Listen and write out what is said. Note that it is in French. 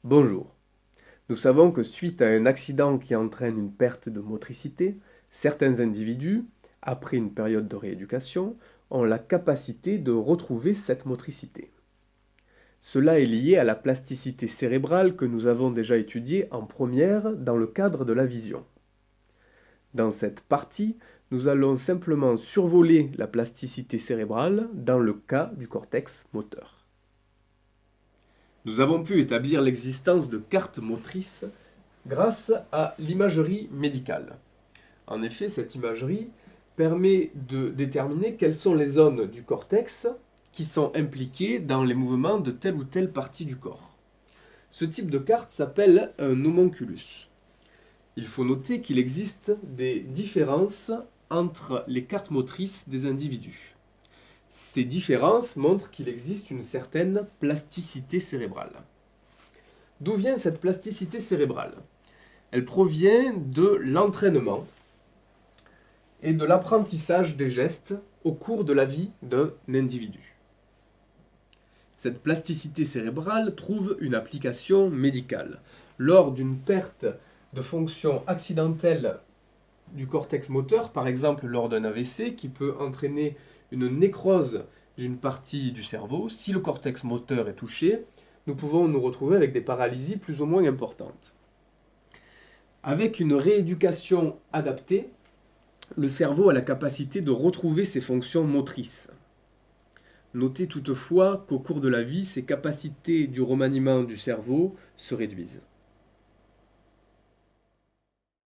Bonjour. Nous savons que suite à un accident qui entraîne une perte de motricité, certains individus, après une période de rééducation, ont la capacité de retrouver cette motricité. Cela est lié à la plasticité cérébrale que nous avons déjà étudiée en première dans le cadre de la vision. Dans cette partie, nous allons simplement survoler la plasticité cérébrale dans le cas du cortex moteur. Nous avons pu établir l'existence de cartes motrices grâce à l'imagerie médicale. En effet, cette imagerie permet de déterminer quelles sont les zones du cortex qui sont impliquées dans les mouvements de telle ou telle partie du corps. Ce type de carte s'appelle un homonculus. Il faut noter qu'il existe des différences entre les cartes motrices des individus. Ces différences montrent qu'il existe une certaine plasticité cérébrale. D'où vient cette plasticité cérébrale? Elle provient de l'entraînement et de l'apprentissage des gestes au cours de la vie d'un individu. Cette plasticité cérébrale trouve une application médicale. Lors d'une perte de fonction accidentelle du cortex moteur, par exemple lors d'un AVC qui peut entraîner une nécrose d'une partie du cerveau, si le cortex moteur est touché, nous pouvons nous retrouver avec des paralysies plus ou moins importantes. Avec une rééducation adaptée, le cerveau a la capacité de retrouver ses fonctions motrices. Notez toutefois qu'au cours de la vie, ces capacités du remaniement du cerveau se réduisent.